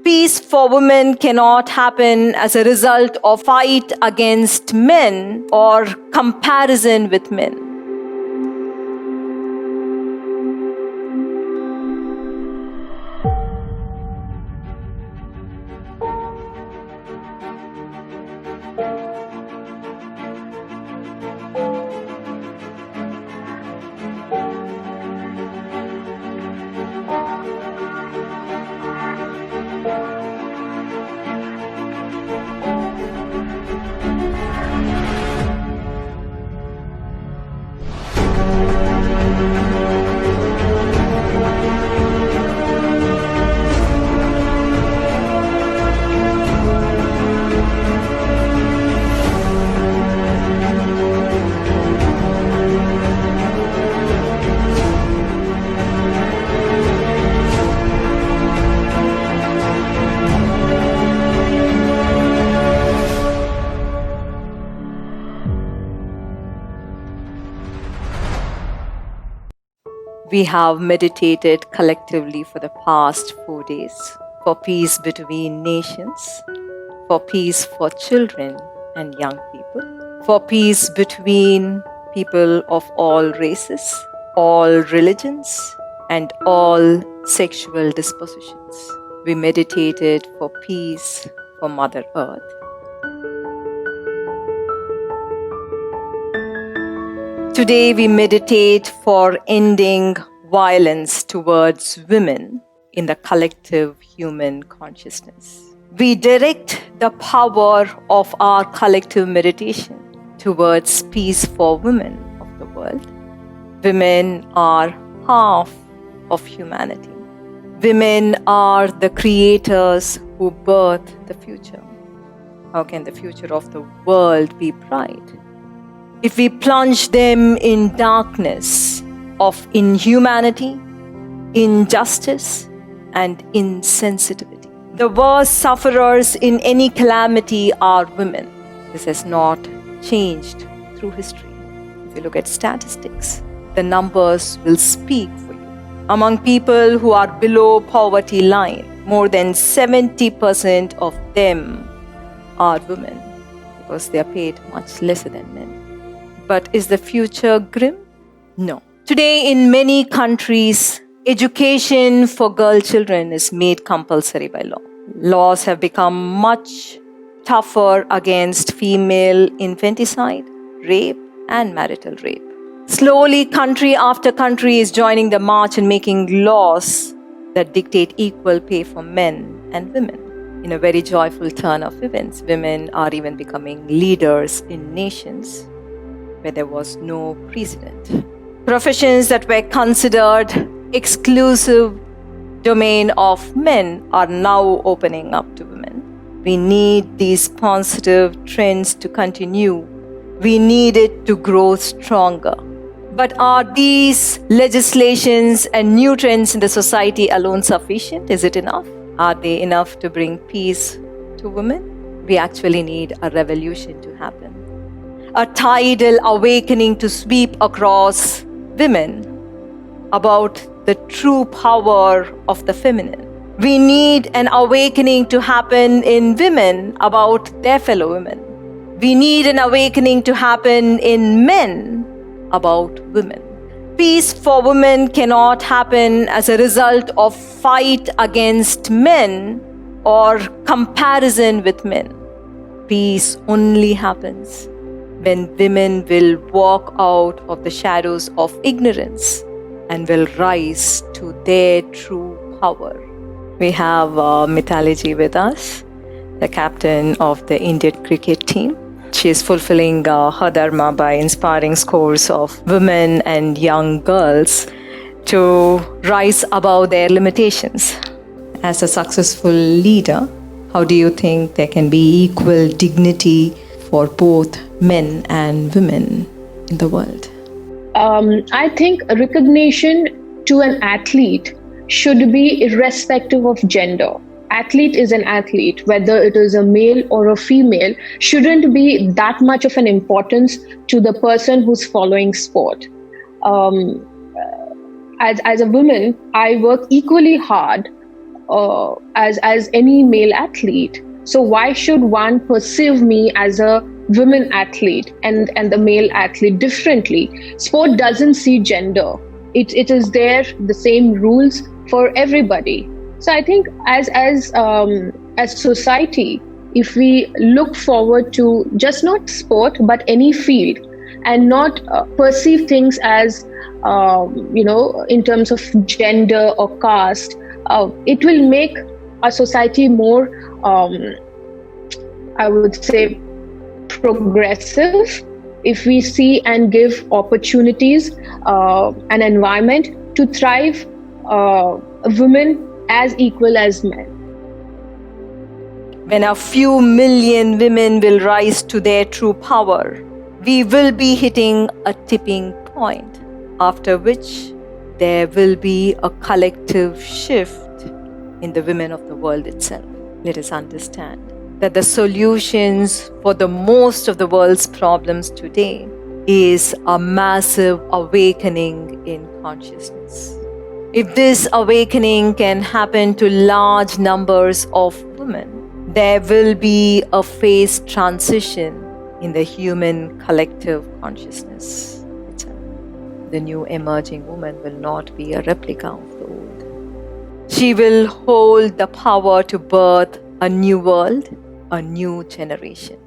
Peace for women cannot happen as a result of fight against men or comparison with men. We have meditated collectively for the past 4 days for peace between nations, for peace for children and young people, for peace between people of all races, all religions, and all sexual dispositions. We meditated for peace for Mother Earth. Today we meditate for ending violence towards women in the collective human consciousness. We direct the power of our collective meditation towards peace for women of the world. Women are half of humanity. Women are the creators who birth the future. How can the future of the world be bright if we plunge them in darkness of inhumanity, injustice, and insensitivity? The worst sufferers in any calamity are women. This has not changed through history. If you look at statistics, the numbers will speak for you. Among people who are below poverty line, more than 70% of them are women because they are paid much lesser than men. But is the future grim? No. Today, in many countries, education for girl children is made compulsory by law. Laws have become much tougher against female infanticide, rape, and marital rape. Slowly, country after country is joining the march and making laws that dictate equal pay for men and women. In a very joyful turn of events, women are even becoming leaders in nations where there was no precedent. Professions that were considered exclusive domain of men are now opening up to women. We need these positive trends to continue. We need it to grow stronger. But are these legislations and new trends in the society alone sufficient? Is it enough? Are they enough to bring peace to women? We actually need a revolution to happen. A tidal awakening to sweep across women about the true power of the feminine. We need an awakening to happen in women about their fellow women. We need an awakening to happen in men about women. Peace for women cannot happen as a result of fight against men or comparison with men. Peace only happens when women will walk out of the shadows of ignorance and will rise to their true power. We have Mitali with us, the captain of the Indian cricket team. She is fulfilling her dharma by inspiring scores of women and young girls to rise above their limitations. As a successful leader, how do you think there can be equal dignity for both men and women in the world? I think recognition to an athlete should be irrespective of gender. Athlete is an athlete, whether it is a male or a female, shouldn't be that much of an importance to the person who's following sport. As a woman, I work equally hard as any male athlete. So why should one perceive me as a women athlete and the male athlete differently? Sport doesn't see gender. It is there, the same rules for everybody. So I think as society, if we look forward to just not sport but any field, and not perceive things as in terms of gender or caste, it will make our society more, I would say, progressive, if we see and give opportunities, an environment to thrive, women as equal as men. When a few million women will rise to their true power, we will be hitting a tipping point, after which there will be a collective shift in the women of the world itself. Let us understand that the solutions for the most of the world's problems today is a massive awakening in consciousness. If this awakening can happen to large numbers of women, there will be a phase transition in the human collective consciousness itself. The new emerging woman will not be a replica of the old. She will hold the power to birth a new world, a new generation.